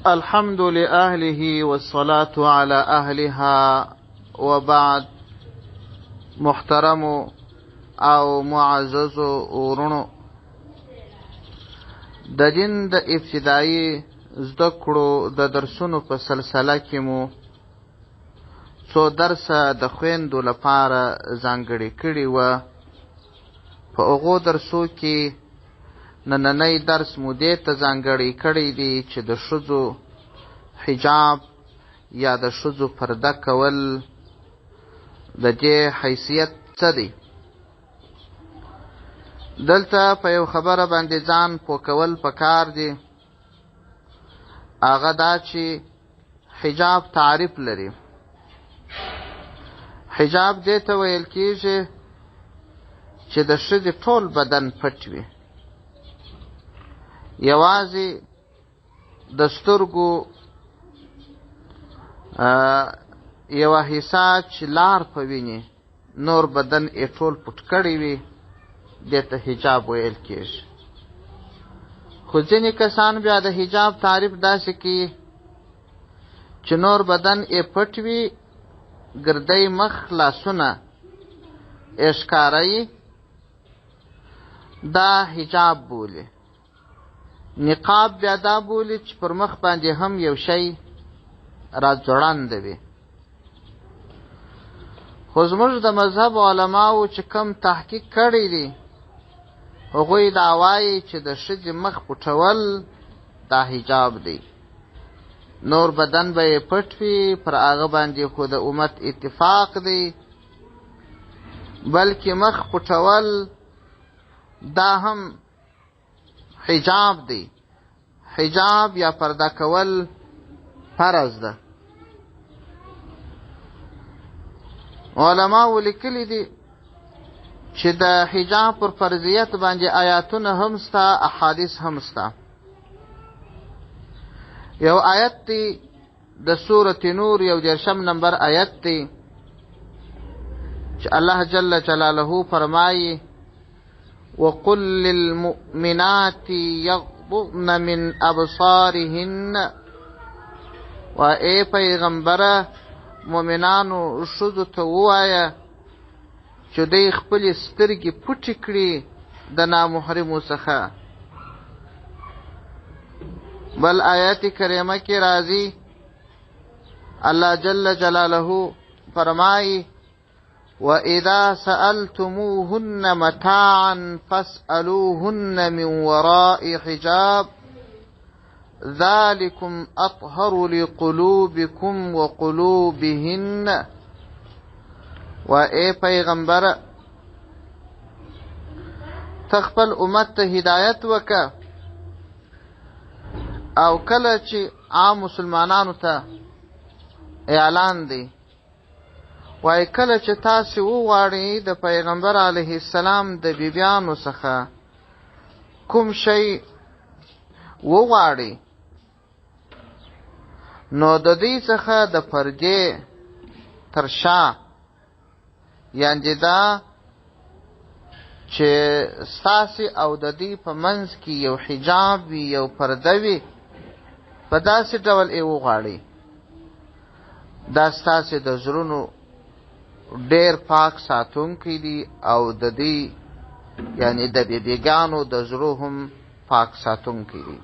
الحمد لأهله والصلاة على أهلها وبعد. محترم او معزز ورونو، د دین د ابتدایي زده کړو د درسونو په سلسله کې مو څو درسه د خویندو لپاره ځانګړي کړي وه. په هغو درسو کې نننی درس مو دې ته ځانګړی کړی دی چې د ښځو حجاب یا د ښځو پرده کول د دې حیثیت څه دی. دلته په یو خبره باندې ځان پوه کول پکار دی، هغه دا چې حجاب تعریف لري. حجاب دې ته ویل کېږي چې د ښځې ټول بدن پټ وي، یوازې د سترګو یوه حصه چې لار په ویني، نور بدن یې ټول پټ کړی وي، دې ته حجاب ویل کېږي. خو ځینې کسان بیا د حجاب تعریف داسې کوي چې نور بدن یې پټ وي، ګردی مخ لاسونه یې ښکاره وي، دا حجاب بولي. نقاب بیا دا بولي چې پر مخ باندې هم یو شی راځوړند وي. خو زموږ د مذهب علماو چې کم تحقیق کړی دی، هغوی دا وایي چې د ښځې مخ پټول دا حجاب دی، نور بدن به یې پټ وي. پر هغه باندې خو د امت اتفاق دی، بلکې مخ پټول دا هم حجاب دی. حجاب یا پرده کول فرض ده. علماء لیکلي دي چې د حجاب پر فرضیت باندې آیاتونه هم سته، احادیث هم سته. یو آیت دی د سورة نور 11 نمبر آیت دی چې الله جل جلاله فرمایي وقل للمؤمنات يغضضن من أبصارهن. و ای پیغمبره مؤمنانو ښځو ته ووایه چې دوی خپلې سترګې پټې کړي د نامحرمو څخه. بل آیات کریمه کې راځي الله جل جلاله فرمایي وَإِذَا سَأَلْتُمُوهُنَّ مَتَاعًا فَاسْأَلُوهُنَّ مِنْ وَرَاءِ حِجَابٍ ذَلِكُمْ أَطْهَرُ لِقُلُوبِكُمْ وَقُلُوبِهِنَّ. و ای پیغمبر تخپل امت ته هدایت وکه، او کله چې عام مسلمانانو ته اعلان دی، وای کله چې تاسو وغواړئ د پیغمبر علیه السلام د بیبیانو څخه کوم شی وغواړئ، نو د دې څخه د پردې تر شا، یعنې دا چې ستاسې او د دې په منځ کې یو حجاب وي، یو پرده وي، په داسې ډول یې وغواړئ. دا ستاسې د زړونو ډیر پاک ساتونکی دی، او د دې یعنی د بیبیګانو د زړو هم پاک ساتونکی دی.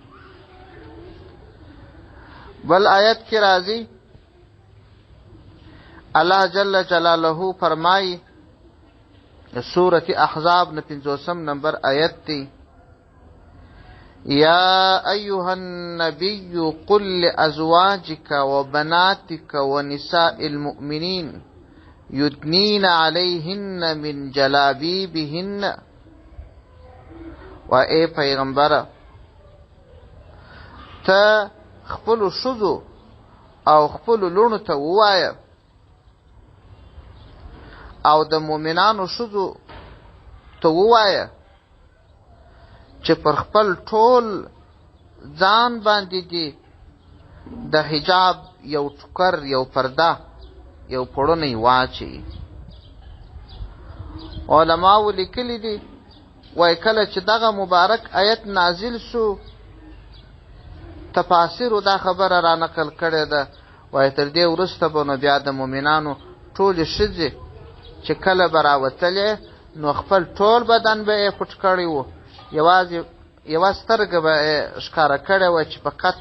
بل آیت کې راځي الله جل جلاله فرمایي سورة احزاب 50 نمبر آیت دی یا ایها النبی قل لأزواجك وبناتك ونساء المؤمنین یدنین علیهن من جلابیبهن. و ای پیغمبر ته خپلو ښځو او خپلو لوڼو ته ووایه، او د مؤمنانو ښځو ته ووایه چې پر خپل ټول ځان باندې دي د حجاب یو ټوکر، یو پرده، یو پړونی واچي. علماء لیکلي دي وای کله چې دغه مبارک آیت نازل شو، تفاسیرو دا خبره را نقل کړې ده. وایي تر دې وروسته به نو بیا د مؤمنانو ټولې ښځې چې کله به راوتلې نو خپل ټول بدن به یې پټ کړی و، یوازې یوه سترګه به یې ښکاره کړې وه چې فقط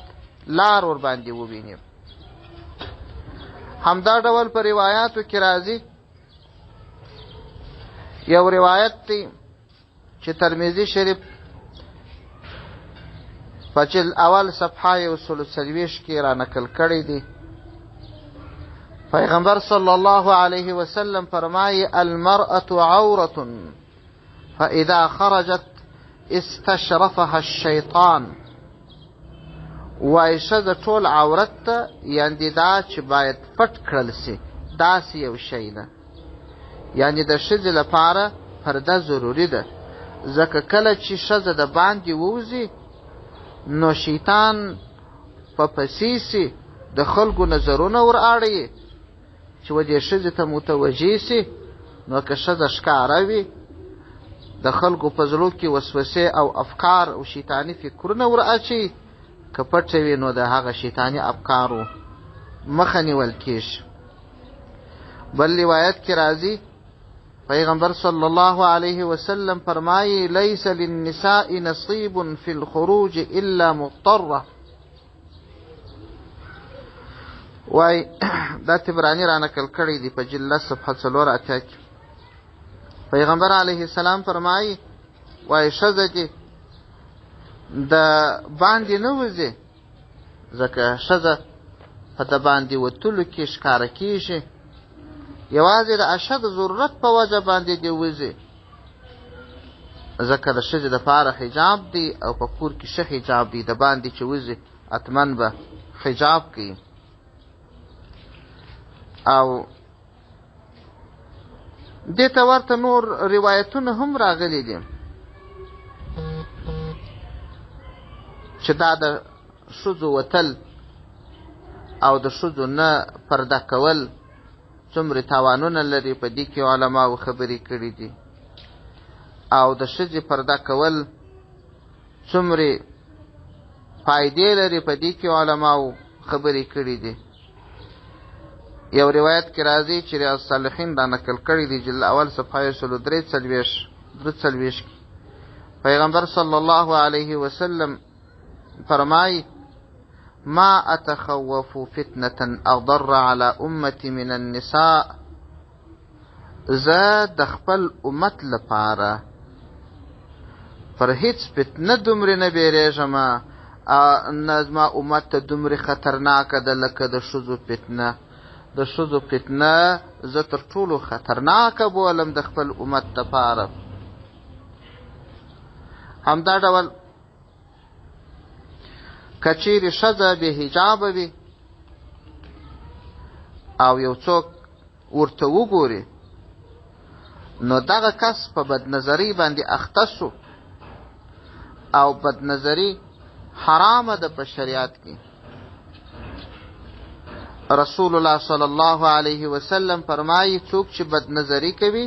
لار ورباندې وویني. همدا ډول په روایاتو کې راځي. یو روایت دی چې ترمذي شریف په جلد اول صفحه 140 کې را نقل کړی دی. پیغمبر صلی الله علیه وسلم فرمایي المرأة عورة فاذا خرجت استشرفها الشیطان. وایي ښځه ټول عورت ته یعنې دا چې باید پټ کړل سي داسې یو شی ده. یعنې د ښځې لپاره پرده ضروري ده، ځکه کله چې ښځه د باندې ووځي نو شیطان په پسې سي، د خلکو نظرونه ور اړوي چې و دې ښځې ته متوجه سي. نو که ښځه ښکاره وي د خلکو په زړو کې وسوسې او افکار او شیطاني فکرونه ور اچوي، که پټه وي نو د هغه شیطاني افکارو مخه نیول کېږي. بل روایت کې راځي پیغمبر صلی الله علیه وسلم فرمایي لیس للنساء نصیب فی الخروج الا مضطره. وای دا تبرانی را نقل کړی دی په جلد صفحه 4 کې. پیغمبر علیه السلام فرمایي وای ښځه چې د باندې نه وځي، ځکه ښځه په د باندې وتلو کې ښکاره کېږي، یوازې د اشد ضرورت په وجه باندې دې وځي، ځکه د ښځې دپاره حجاب دی او په کور کې ښه حجاب دی، د باندې چې وځي حتمن به حجاب کوي. او دې ته ورته نور روایتونه هم راغلي دي چې دا د ښځو وتل او د ښځو نه پرده کول څومره تاوانونه لري، په دې کې علماو خبرې کړي دي. او د ښځې پرده کول څومره فایدې لري، په دې کې علماو خبرې کړي دي. یو روایت کې راځي چې ریاض الصالحین دا نقل کړی دی جلد اول صفحه 143 پیغمبر صلی الله علیه وسلم فرمای ما اتخوف فتنة اضر على امتي من النساء. زه د خپل امت لپاره پر هیڅ فتنه دومره نه بیریږم، نه زما امت ته دومره خطرناکه ده لکه د ښځو فتنه. د ښځو فتنه زه تر ټولو خطرناکه بولم د خپل امت لپاره. همدا ډول که چیرې ښځه بې حجابه وي او یو څوک ورته وګوري نو دغه کس په بدنظرۍ باندې اخته سو، او بدنظري حرامه ده په شریعت کې. رسول الله صلی الله علیه وسلم فرمایي څوک چې بدنظري کوي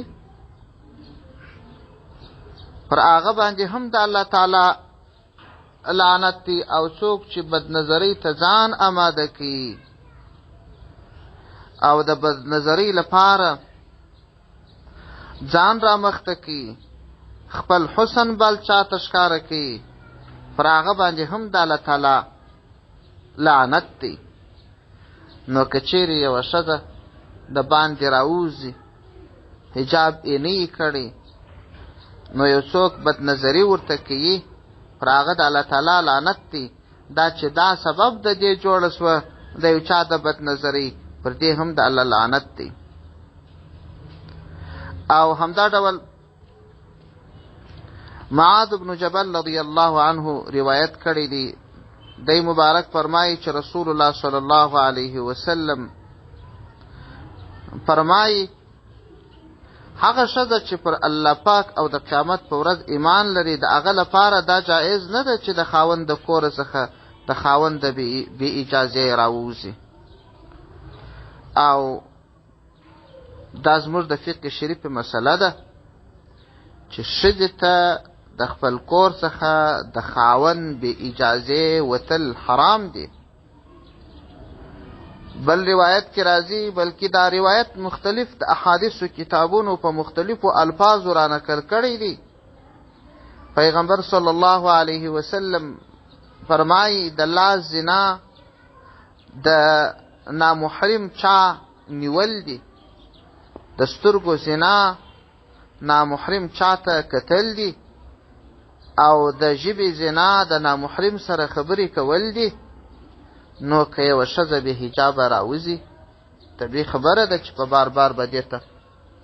پر هغه باندې هم د الله تعالی لعنت دی، او څوک چې بدنظرۍ ته ځان آماده کوي او د بدنظرۍ لپاره ځان را مخته کوي، خپل حسن بل چاته ښکاره کوي، پر هغه باندې هم د الله تعالی لعنت دی. نو که چیرې یوه ښځه د باندې راوځي حجاب یې نه یې کړی نو یو څوک بدنظري ورته کوي، پر هغه د الله تعالی لعنت دی. دا چې دا سبب د دې جوړه سوه د یو چا د بدنظرۍ، پر دې هم د الله لعنت دی. او همدا ډول معاذ بن جبل رضی الله عنه روایت کړی دی، دی مبارک فرمایي چې رسول الله صلی الله علیه وسلم فرمایي هغه ښځه چې پر الله پاک او د قیامت په ورځ ایمان لري د هغه لپاره دا جایز نه ده چې د خاوند د کور څخه د خاوند د بې اجازې راووځي. او دا زموږ د فقه شریف مسله ده چې ښځې ته د خپل کور څخه د خاوند بې اجازې وتل حرام دي. بل روایت کې راځي، بلکې دا روایت مختلف د احادیثو کتابونو په مختلفو الفاظو را نقل کړی دي. پیغمبر صلی الله علیه وسلم فرمایي د لاس زنا د نامحرم چا نیول دي، د سترګو زنا نامحرم چاته کتل دي، او د ژبې زنا د نامحرم سره خبرې کول دي. نو که یوه ښځه بې حجابه راوځي، طبیعي خبره ده چې په بار بار به دې ته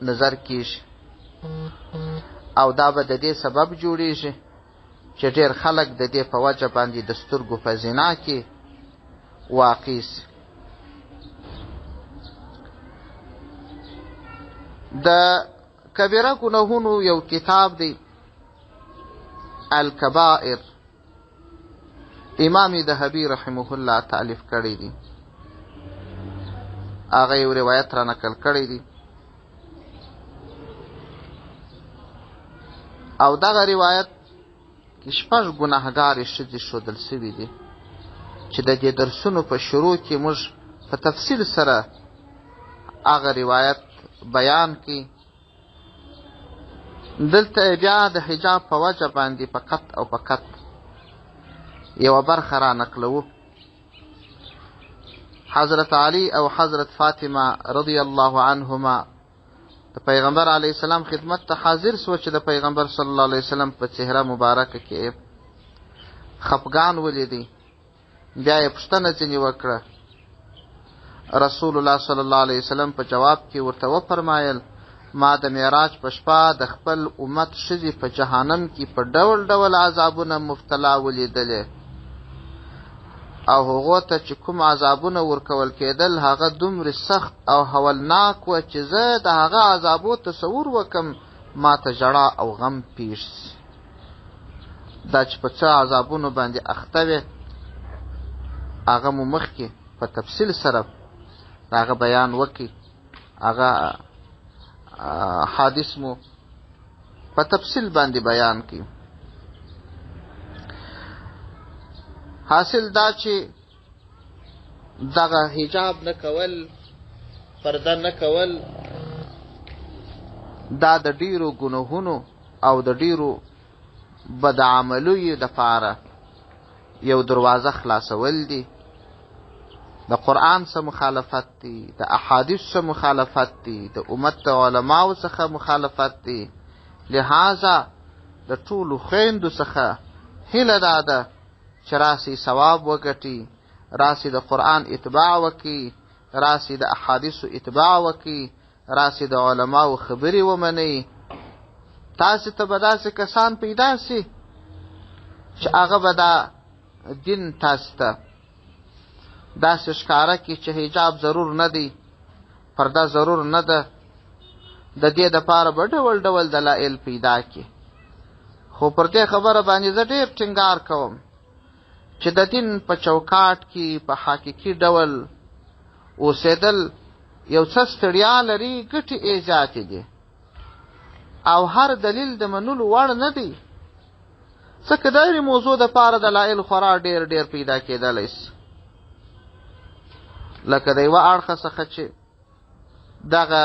نظر کېږي، او دا به د دې سبب جوړېږي چې ډېر خلک د دې په وجه باندې د سترګو په زنا کې واقع سي. د کبیره ګناهونو یو کتاب دی الکبائر، امام ذهبي رحمه الله تالیف کړی دی. هغه یو روایت را نقل کړی دی، او دغه روایت کې 6 ګناهګارې ښځې ښودل سوي دي چې د دې درسونو په شروع کې موږ په تفصیل سره هغه روایت بیان کړي. دلته بیا د حجاب په وجه باندې فقط یوه برخه را نقلوو. حضرت علی او حضرت فاطمه رضی الله عنهما د پیغمبر علیه السلام خدمت ته حاضر سوه چې د پیغمبر صلی الله علیه وسلم په چهره مبارکه کې خفګان ولیدی. بیا یې پوښتنه ځینې وکړه. رسول الله صلی الله علیه وسلم په جواب کې ورته وفرمایل، ما د معراج په شپه د خپل امت ښځې په جهنم کې په ډول ډول عذابونه مبتلا ولیدلې، او هغو ته چې کوم عذابونه ورکول کېدل هغه دومره سخت او هولناک وه چې زه د هغه عذابو تصور وکم ما ته ژړا او غم پیښ سي. دا چې په څه عذابونو باندې اخته وې هغه مو مخکې په تفصیل سره د هغه بیان وکړي، هغه حادث مو په تفصیل باندې بیان کړي. حاصل دا چې دغه حجاب نه کول، پرده نه کول، دا د ډیرو ګناهونو او د ډیرو بدعملیو دپاره یو دروازه خلاصول دي. د قرآن څخه مخالفت دي، د احادیث څخه مخالفت دي، د امت د علماو څخه مخالفت دي. لہذا د ټولو خویندو څخه هیله دا ده چې راسي ثواب وګټي، راسي د قرآن اتباع وکړي، راسي د احادیثو اتباع وکړي، راسي د علماو خبرې ومني. تاسې ته به داسې کسان پیدا سي چې هغه به دا دین تاسې ته داسې ښکاره کړي چې حجاب ضرور نه دی، پرده ضرور نه ده. د دې دپاره به ډول ډول دلایل پیدا کړي. خو پر دې خبره باندې زه ډېر ټینګار کوم چې د دین په چوکاټ کې په حقیقي ډول اوسېدل یو څه ستړیا لري، ګټې یې زیاتې دي، او هر دلیل د منلو وړ نه دی. ځکه د هرې موضوع دپاره دلایل خورا ډېر ډېر پیدا کېدلی سي. لکه د یوه اړخه څخه چې دغه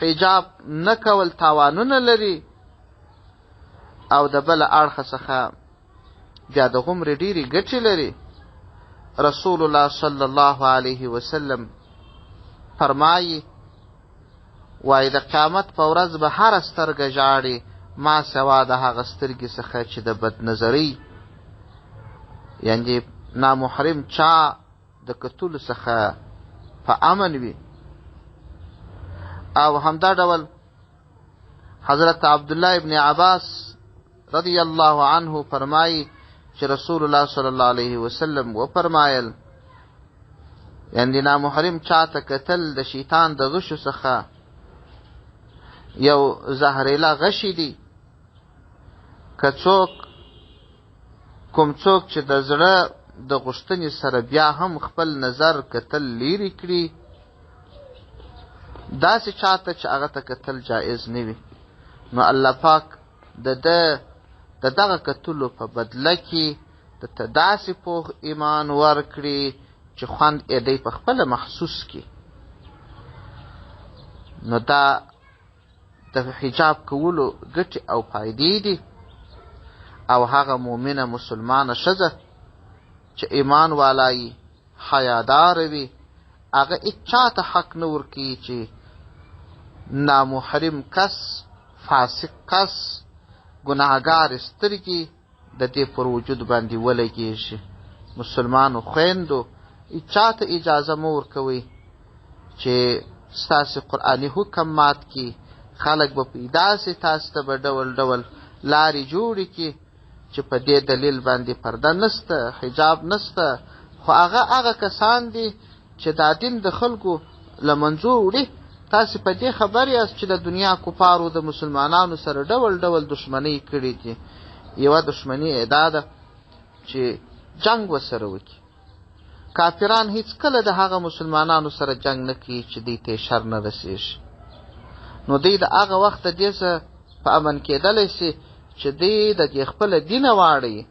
حجاب نه کول تاوانونه لري، او د بله اړخه څخه بیا د غومرې ډېرې ګټې لري. رسول الله صلی الله علیه وسلم فرمایي، وایي د قیامت په ورځ به هره سترګه ژاړي ما سوا د هغه سترګې څخه چې د بدنظرۍ یعنې نامحرم چا د کتلو څخه په امن وي. او همدا ډول حضرت عبدالله ابن عباس رضی الله عنه فرمایي چې رسول الله صلی الله علیه وسلم وفرمایل، یعنې نامحرم چاته کتل د شیطان د غشو څخه یو زهریله غشی دی. که کوم څوک چې د زړه د غوښتنې سره بیا هم خپل نظر کتل لیرې کړي، داسې چاته چې هغه ته کتل جایز نه وي، نو الله پاک د ده د دغه کتلو په بدله کې د ته داسې پوخ ایمان ورکړي چې خوند یې دی په خپله محسوس کړي. نو دا د حجاب کولو ګټې او فایدې دي. او هغه مؤمنه مسلمانه ښځه چې ایمان والایي حیاداره وي هغه هېچا ته حق نه ورکوي چې نامحرم کس، فاسق کس، ګناهګار سترګې د دې پر وجود باندې ولګېږي. مسلمانو خویندو هېچا ته اجازه مه ورکوئ چې ستاسې قرآني حکم مات کړي. خلک به پیدا سي، تاسو ته به ډول ډول لارې جوړې کړي چې په دې دلیل باندې پرده نسته، حجاب نسته. خو هغه کسان دي چې دا دین د خلکو له منځه وړي. تاسې په دې خبر یاست چې د دنیا کفارو د مسلمانانو سره ډول ډول دښمنۍ کړي دي. یوه دښمني دا ده چې جنگ ورسره وکړي. کافران هیڅکله د هغه مسلمانانو سره جنگ نه کوي چې دوی ته شر نه رسېږي. نو دوی د هغه وخت د دې څه په امن کېدلی سي چې دوی د دې خپله دینه واړوي.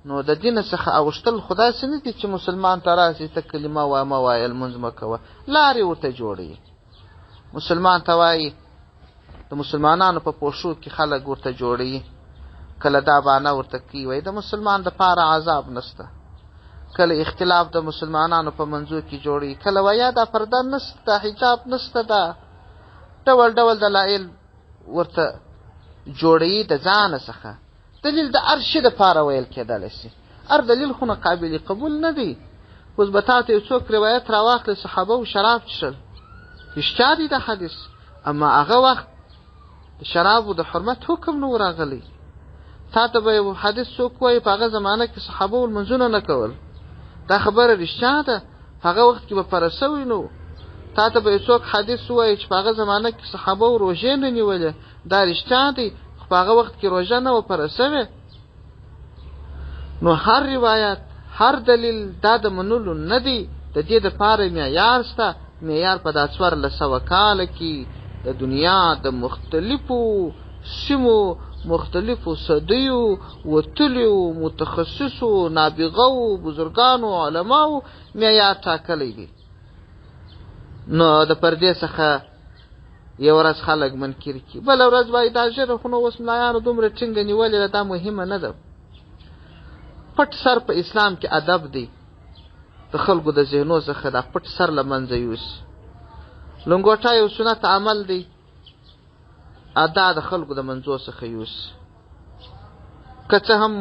نو د دینه څخه اوښتل خو داسې نه دي چې مسلمان ته راسي ته کلمه وایه مه وایه لمونځ مه کوه، لارې ورته جوړوي. مسلمان ته وایي د مسلمانانو په پوښو کې خلک ورته جوړوي. کله دا بانه ورته کوي وایي د مسلمان دپاره عذاب نسته. کله اختلاف د مسلمانانو په منځو کې جوړوي. کله وایه دا پرده نسته، حجاب نسته، دا ډول ډول دلایل ورته جوړوي د ځانه څخه. دلیل د هر شي دپاره ویل کېدلی سي. هر دلیل خو نه قابل قبول نه دی. اوس به تا ته یو څوک روایت راواخلي صحابه و شراب څښل، رښتیا دی د حدیث، اما هغه وخت د شرابو د حرمت حکم نه و راغلی. تا ته به یو حدیث څوک وایي په هغه زمانه کې صحابه و لمونځونه نه کول، دا خبره رښتیا ده. هغه وخت کې به پره سوي نه و. تا ته به یو څوک حدیث ووایي چې په هغه زمانه کې صحابه و روژې نه نیولې، دا رښتیا دی، خو په هغه وخت کې روژه نه وه پره سوې. نو هر روایت، هر دلیل دا د منلو نه دی. د دې دپاره معیار شته. معیار په دا 1400 کاله کې د دنیا د مختلفو سیمو، مختلفو صدیو، وتلیو، متخصصو، نابغو، بزرګانو، علماو معیار ټاکلی دی. نو د پردې څخه یو ورځ خلک منکر کړي، بله ورځ وایي دا ژره خو نو اوس ملایانو دومره ټینګه نیولې ده، دا مهمه نه ده. پټ سر په اسلام کې ادب دی. د خلکو د ذهنو څخه دا پټ سر له منځه یوسي. لنګوټه یو سنت عمل دی، ادا د خلکو د منځو څخه یوسي. که څه هم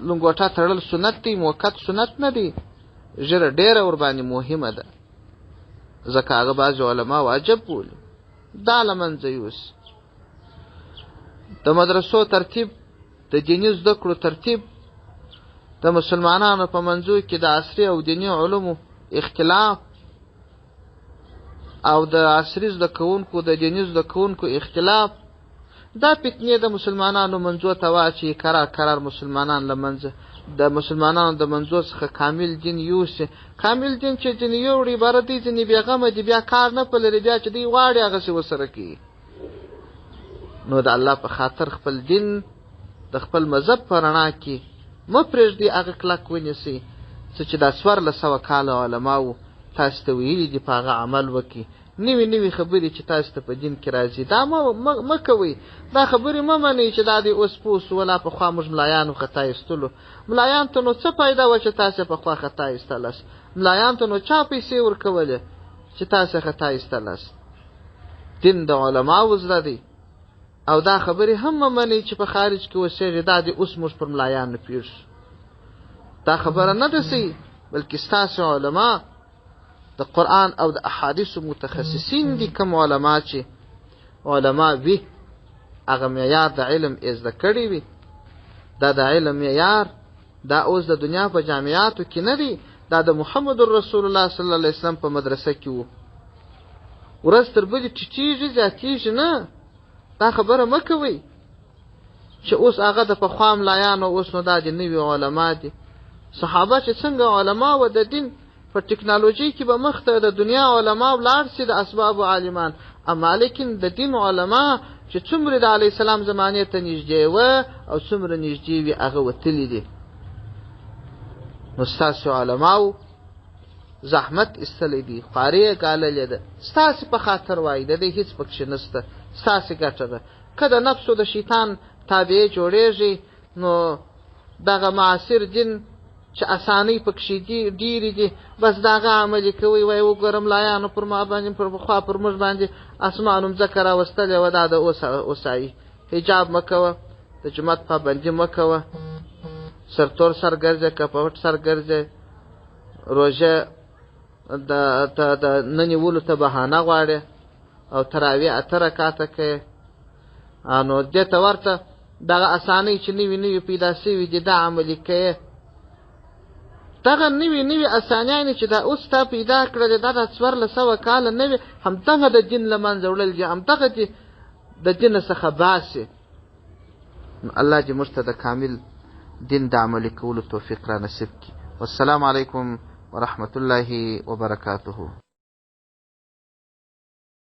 لنګوټه تړل سنت دی، موقت سنت نه دی، ژره ډېره ورباندې مهمه ده، ځکه هغه بعضې علما واجب بولي. دا له منځه یوسي. د مدرسو ترتیب، د دیني زده کړو ترتیب، د مسلمانانو په منځو کې د عصري او دیني علومو اختلاف، او د عصري زده کوونکو د دیني زده کوونکو اختلاف، دا فتنې د مسلمانانو منځو ته واچي. کرار مسلمانان له منځه د مسلمانانو د منځو څخه کامل دین یوسي. کامل دین چې ځینې یوړي عبارت دی، ځینې بېغمه دي، بیا کار نه په لري، بیا چې دوی غواړي هغسې ورسره کوي. نو د الله په خاطر خپل دین د خپل مذهب په رڼا کې مه پرېږدي، هغه کلک ونیسئ. څه چې دا 1400 کاله علماو تاسو ته ویلي دي په هغه عمل وکړي. نوي خبرې چې تاسو ته په دین کې راځي دا مه کوئ. دا خبرې مه منئ چې دا دی اوس پوس ولا پخوا موږ ملایانو خطا ایستلو. ملایانو ته نو څه پیدا وه چې تاسې پخوا خطا ایستلاست؟ ملایانو ته نو چا پیسې ورکولې چې تاسې خطا ایستلاست؟ دین د علماو زده دی. او دا خبرې هم مه منئ چې په خارج کې اوسېږي دا دی اوس موږ پر ملایانو پیر شو. دا خبره نه ده صحیح، بلکې ستاسې علما د قرآن او د احادیثو متخصصین دي. کوم علما چې علما وي هغه معیار د علم زده کړی وي. دا د علم معیار دا اوس د دنیا په جامعاتو کې نه دی، دا د محمد رسول الله صلی الله علیه وسلم په مدرسه کې وو. ورځ تر بلې ټیټېږي، زیاتېږي نه. دا خبره مه کوئ چې اوس هغه د پخوا ملایانو اوس نو دا د نوي علما دي. صحابه چې څنګه علما و د دین په ټکنالوژي کې به مخته د دنیا علما ولاړ سي د اسباب عالمان، اما لیکن د دین علما چې څومره د علیه السلام زمانې ته نږدې وه او څومره نږدې وي هغه وتلي دي. نو ستاسو علماو زحمت ایستلی دی، خوارې یې ګاللې ده، ستاسې په خاطر وایي، د دې هېڅ پکښې نشته، ستاسې ګټه ده. که د نفس او د شیطان تابع جوړېږي نو دغه معاصر دین چې اسانۍ پکښې ډېرې دي، بس د هغه عملي کوئ. وایي وګوره ملایانو پر ما باندې پر پخوا پر موږ باندې اسمان مځکه راوستلې وه، دا د اوسایي. حجاب مه کوه، د جومات پابندي مه کوه، سرتور سر ګرځه که په وټ سر ګرځه، روژه د نه نیولو ته بهانه غواړې او تراویح 8 رکعاته کوې. نو دې ته ورته دغه اسانۍ چې نوي پیدا سوي دي دا عملي کوې. دغه نوي اسانیانې چې دا اوس تا پیدا کړلې دا د 1400 کاله نوي، همدغه د دین له منځه وړل دي، همدغه دي د دین څخه باسي. الله دې موږ ته د کامل دین د عملي کولو توفیق را نصیب کړي. والسلام علیکم ورحمة الله وبركاته.